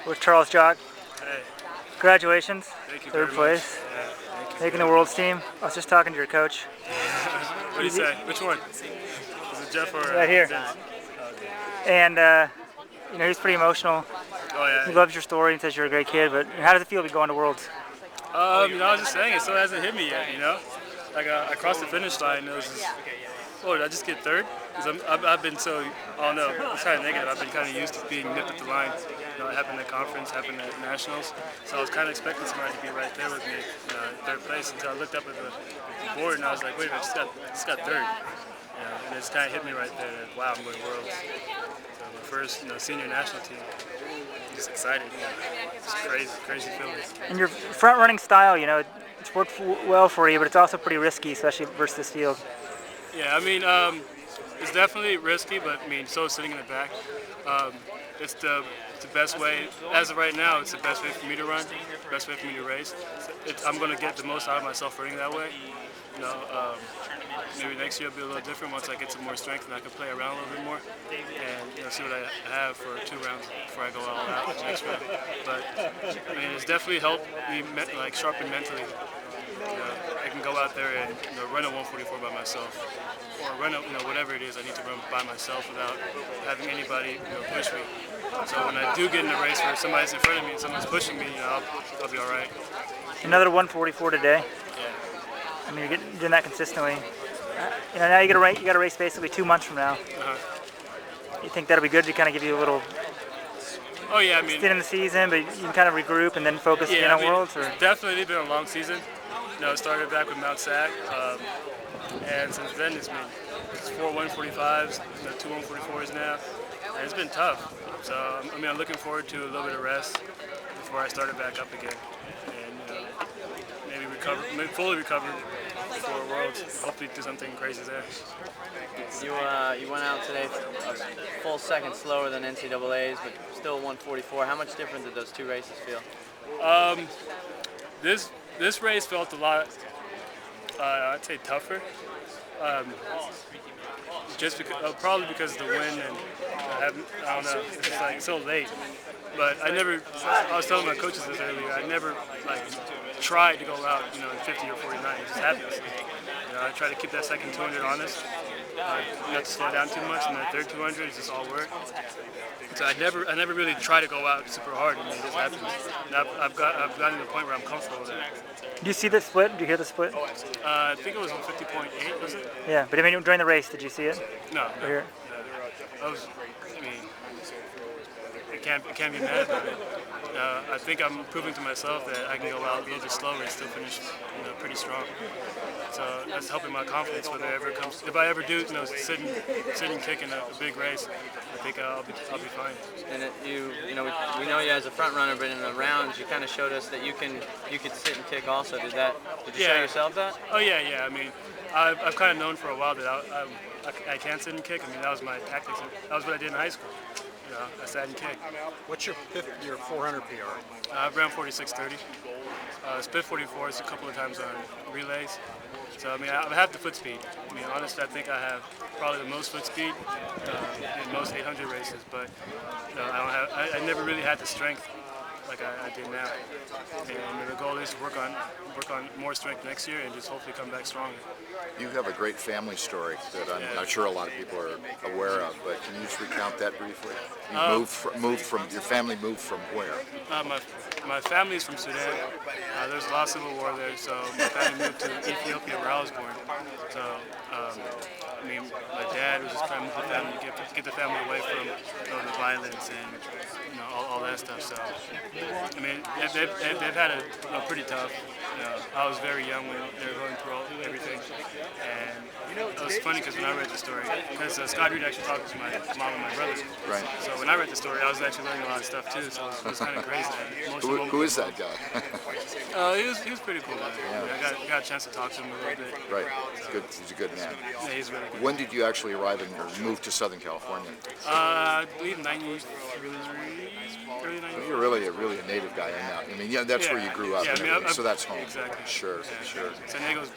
with Charles Jock. Hey, Congratulations, thank you third very place, much. Yeah, thank you. making the world's team. I was just talking to your coach. What do you say? Which one? Is it Jeff or Right here. Vince? Oh, okay. And he's pretty emotional. Oh yeah. He loves your story and says you're a great kid. But how does it feel to be going to Worlds? I was just saying, it still hasn't hit me yet. Like I crossed the finish line. It was just, did I just get third? Because I've been so, I don't know, it's kind of negative. I've been kind of used to being nipped at the line. It happened at conference, happened at nationals. So I was kind of expecting somebody to be right there with me, third place, until I looked up at the board and I was like, wait, I just got third. And it just kind of hit me right there that, wow, I'm going Worlds. So my first, senior national team. I'm just excited. It's crazy feeling. And your front-running style, it's worked well for you, but it's also pretty risky, especially versus this field. Yeah, it's definitely risky, but so is sitting in the back. It's the best way, as of right now, it's the best way for me to run, the best way for me to race. I'm going to get the most out of myself running that way. Maybe next year will be a little different once I get some more strength and I can play around a little bit more and see what I have for 2 rounds before I go all out the next round. But it's definitely helped me sharpen mentally. I can go out there and run a 144 by myself, or run a, whatever it is I need to run by myself without having anybody push me. So when I do get in a race where somebody's in front of me and someone's pushing me, I'll be all right. Another 144 today. Yeah. You're doing that consistently. Now you got to race basically 2 months from now. You think that'll be good to kind of give you a little stint in the season, but you can kind of regroup and then focus again on Worlds? Or? It's definitely been a long season. It started back with Mount Sac, and since then it's 4 145s, 2 144s now, and it's been tough. So I'm looking forward to a little bit of rest before I start it back up again, and maybe fully recover before Worlds. Hopefully do something crazy there. You went out today a full second slower than NCAA's, but still 144. How much different did those 2 races feel? This race felt a lot, I'd say, tougher. Just because, probably because of the wind and I don't know, it's so late. But I was telling my coaches this earlier, I never tried to go out, in 50 or 49. It just happens. I try to keep that second 200 honest. You have to slow down too much, and that third 200 is just all work. So I never really try to go out super hard, and it just happens. And I've gotten to the point where I'm comfortable with it. Do you see the split? Did you hear the split? I think it was on 50.8, was it? Yeah, but during the race, did you see it? No. Or I can't be mad about it. I think I'm proving to myself that I can go out a little bit slower and still finish, pretty strong. So that's helping my confidence whether it ever comes. If I ever do, sit and kick in a big race, I think I'll be fine. And we know you as a front runner, but in the rounds, you kind of showed us that you could sit and kick also. Did you show yourself that? Oh yeah. I've kind of known for a while that I can sit and kick. That was my tactics. That was what I did in high school. I sat and kicked. What's your 400 PR? I've ran 46:30. Split 44s a couple of times on relays. So I have the foot speed. Honestly, I think I have probably the most foot speed in most 800 races. But I never really had the strength like I did now. And the goal is to work on more strength next year and just hopefully come back stronger. You have a great family story that I'm not sure a lot of people are aware of, but can you just recount that briefly? You your family moved from where? My family is from Sudan. There's a lot of civil war there, so my family moved to Ethiopia where I was born. So, my dad was just trying to move the family to get the family away from the violence and all that stuff. So, they've had a pretty tough. I was very young when they were going through everything, and it was funny because when I read the story, because Scott Reed actually talked to my mom and my brother. Right. So when I read the story, I was actually learning a lot of stuff too. So it was kind of crazy. Who is that guy? He was pretty cool. I got a chance to talk to him a little bit. Right. He's a good man. Yeah, he's really good. When did you actually arrive or move to Southern California? I believe 93. early 94. You're really a native guy. I mean, yeah, that's where you grew up. Yeah, and I mean, everything, so that's home. Exactly. Sure, sure. San Diego's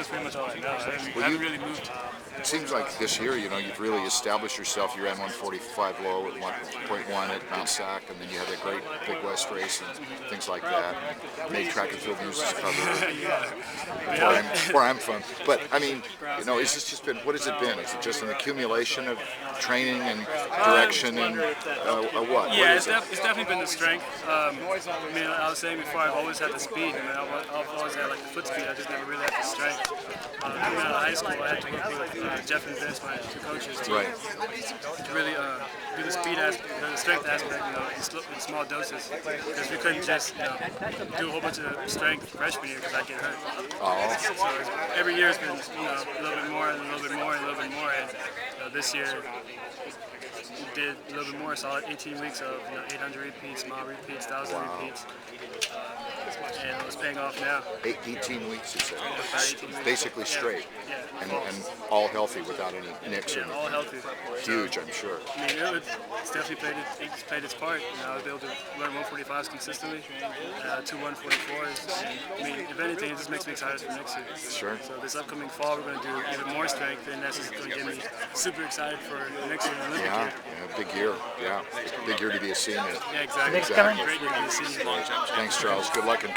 pretty much all I know. I haven't really moved. It seems like this year, you've really established yourself. You ran 145 low at 1.1 at Mount Sac, and then you had a great Big West race and things like that. Made track and field news cover. Where I'm from. But I mean, it's just been. What has it been? Is it just an accumulation of training and direction and what? Yeah, What it's definitely been the strength. I mean, I was saying before, I've always had the speed. I mean, I've always had like the foot speed. I just never really had the strength. Coming out of high school, I had to work with Jeff and Vince, my two coaches, to really do the speed aspect, the strength aspect, in small doses. Because we couldn't just do a whole bunch of strength freshman year because I get hurt. So every year has been a little bit more and a little bit more and a little bit more. And this year we did a little bit more, solid 18 weeks of 800 repeats, mile repeats, 1,000 repeats. And it was paying off now. 18 weeks, you said. About 18 weeks. Basically straight. Yeah. And all healthy without any nicks or all healthy. huge, I'm sure. I mean, it's definitely played its part. I was able to run 145s consistently, 2 144s. I mean, if anything, it just makes me excited for next year. Sure. So this upcoming fall, we're going to do even more strength, and that's just going to get me super excited for next year, Olympic year. Big year. Yeah, big year to be a senior. Yeah, exactly. Next coming? Great year to be a senior. Thanks, Charles. Good luck in